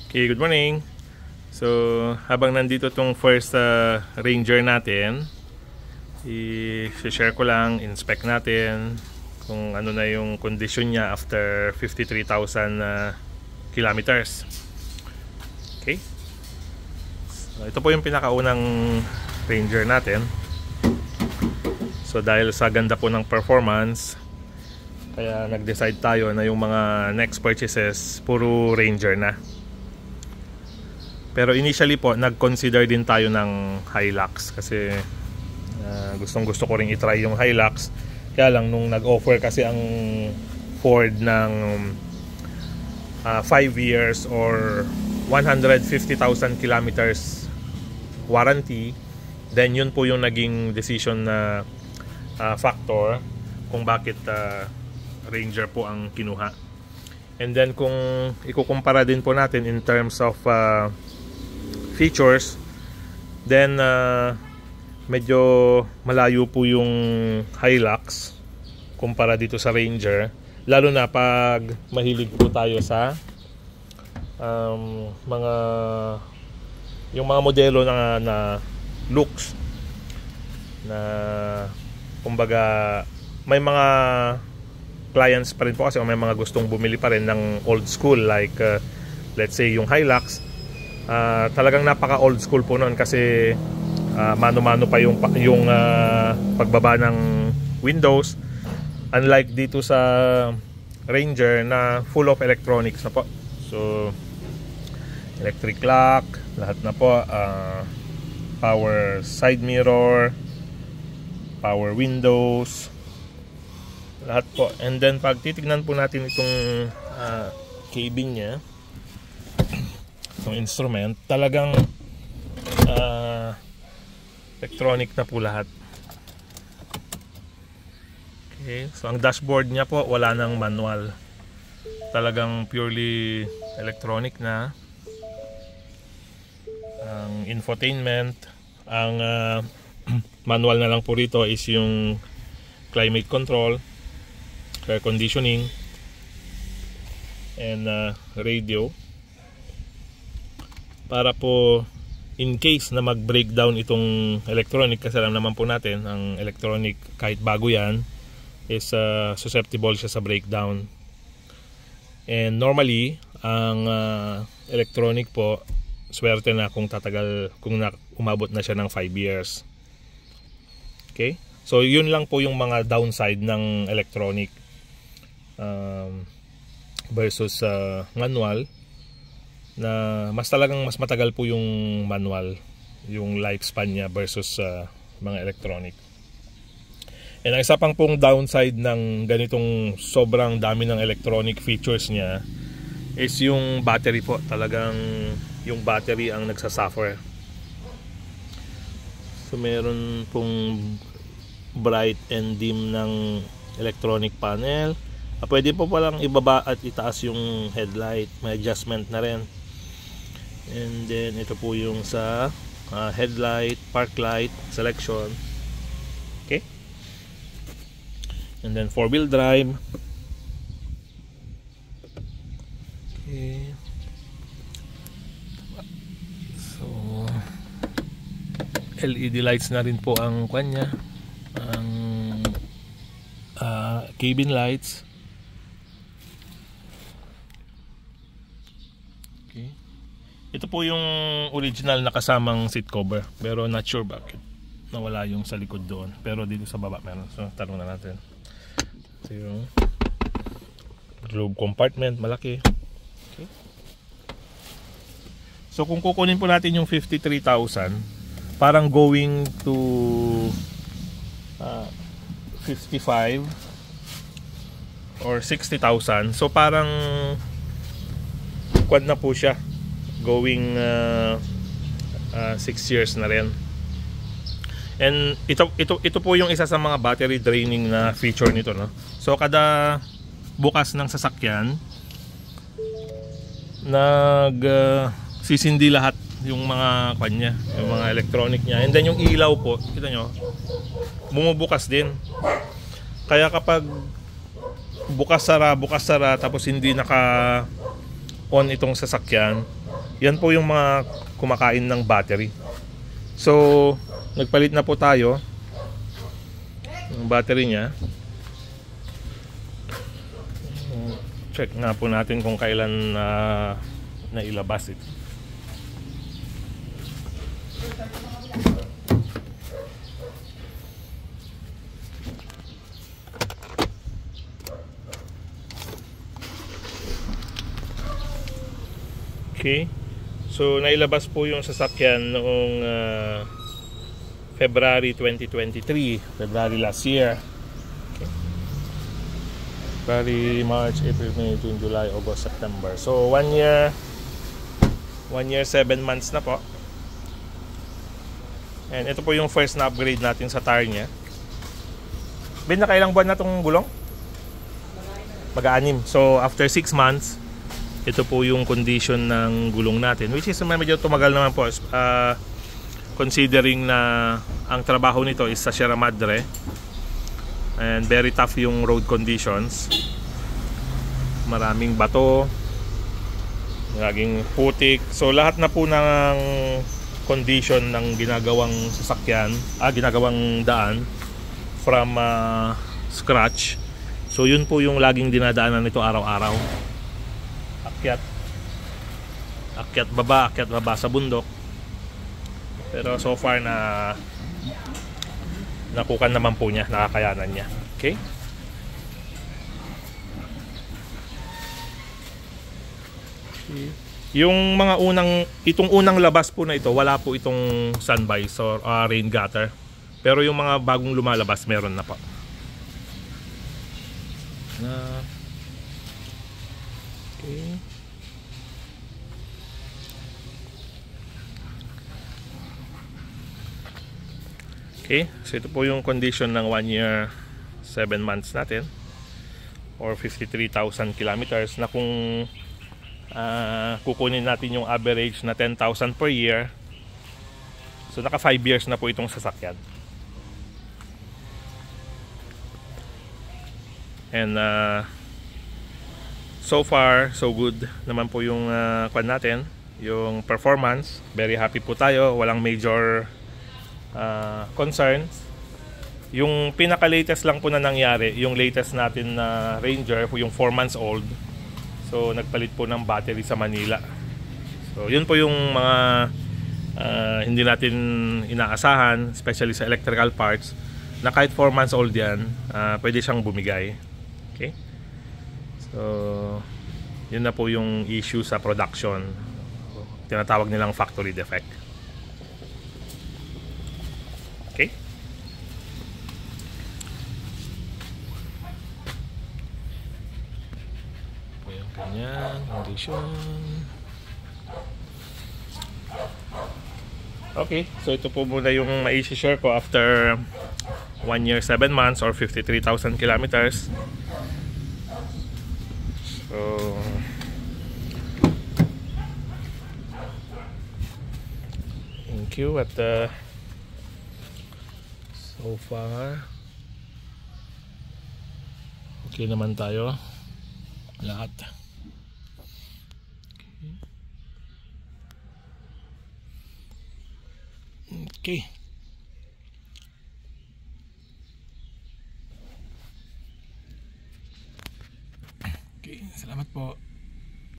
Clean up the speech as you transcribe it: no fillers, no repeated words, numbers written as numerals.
Okay, good morning. So, habang nandito tong first Ranger natin, i-share ko lang, inspect natin kung ano na yung condition niya after 53,000 kilometers. Okay? So, ito po yung pinakaunang Ranger natin. So, dahil sa ganda po ng performance, kaya nag-decide tayo na yung mga next purchases puro Ranger na. Pero initially po, nag-consider din tayo ng Hilux kasi gustong gusto ko rin i-try yung Hilux. Kaya lang nung nag-offer kasi ang Ford ng 5 years or 150,000 kilometers warranty, then yun po yung naging decision na factor kung bakit Ranger po ang kinuha. And then kung ikukumpara din po natin in terms of features, then medyo malayo po yung Hilux kumpara dito sa Ranger, lalo na pag mahilig po tayo sa yung mga modelo na looks na kumbaga may mga clients pa rin po kasi may mga gustong bumili pa rin ng old school like let's say yung Hilux. Talagang napaka old school po noon kasi mano-mano pa yung pagbaba ng windows, unlike dito sa Ranger na full of electronics na po. So electric lock, lahat na po, power side mirror, power windows, lahat po. And then pag titignan po natin itong cabin nya, itong instrument, talagang electronic na po lahat. Okay, so ang dashboard niya po wala nang manual, talagang purely electronic na. Ang infotainment, ang manual na lang po rito is yung climate control, air conditioning, and radio, para po in case na mag-breakdown itong electronic, kasi alam naman po natin ang electronic kahit bago yan is susceptible siya sa breakdown. And normally ang electronic po, swerte na kung tatagal, kung umabot na siya ng 5 years. Okay, so yun lang po yung mga downside ng electronic versus manual, na talagang mas matagal po yung manual, yung lifespan niya versus mga electronic. And ang isa pang pong downside ng ganitong sobrang dami ng electronic features niya is yung battery po. Talagang yung battery ang nagsasuffer. So meron pong bright and dim ng electronic panel. Pwede po palang ibaba at itaas yung headlight, may adjustment na rin. And then ito po yung sa headlight, park light selection. Okay, and then 4-wheel drive. Okay, so LED lights na rin po ang kanya, ang cabin lights. Okay, ito po yung original na kasamang seat cover, pero not sure bakit nawala yung sa likod doon, pero dito sa baba meron. So tanong na natin. So yung glove compartment malaki. Okay, so kung kukunin po natin yung 53,000, parang going to 55 or 60,000, so parang quad na po siya, going 6 years na rin. And ito po yung isa sa mga battery draining na feature nito, no? So kada bukas ng sasakyan, sisindi lahat yung mga kanya, yung mga electronic niya. And then yung ilaw po, kita nyo, bumubukas din. Kaya kapag bukas sara tapos hindi on itong sasakyan, yan po yung mga kumakain ng battery. So nagpalit na po tayo ng battery niya. Check nga po natin kung kailan nailabas ito. Okay, so nailabas po yung sasakyan noong February 2023, February last year. Okay. February, March, April, May, June, July, August, September. So 1 year 7 months na po. And ito po yung first na upgrade natin sa tire niya. Ben, nakailang buwan na itong gulong? Mag-6. So after 6 months, ito po yung condition ng gulong natin, which is medyo tumagal naman po, considering na ang trabaho nito is sa Sierra Madre and very tough yung road conditions. Maraming bato, laging putik. So lahat na po ng condition ng ginagawang sasakyan, ginagawang daan from scratch. So yun po yung laging dinadaanan nito araw-araw. Akyat baba sa bundok. Pero so far na nakukan naman po niya, nakakayanan niya. Okay? Yung mga itong unang labas po na ito, wala po itong sun visor or rain gutter. Pero yung mga bagong lumalabas, meron na po. Okay. Okay, so ito po yung condition ng 1 year 7 months natin or 53,000 kilometers, na kung kukunin natin yung average na 10,000 per year, so naka 5 years na po itong sasakyan. And so far so good naman po yung kwan natin, yung performance. Very happy po tayo, walang major concerns. Yung pinaka-latest lang po na nangyari, yung latest natin na Ranger, yung 4 months old. So nagpalit po ng battery sa Manila. So yun po yung mga hindi natin inaasahan, especially sa electrical parts, na kahit 4 months old yan, pwede siyang bumigay. Okay? So yun na po yung issue sa production. Tinatawag nilang factory defect. Okay? Po yung ganyan, condition. Okay, so ito po muna yung ma-share ko after 1 year 7 months or 53,000 kilometers. So thank you. At so far okay naman tayo lahat. Okay.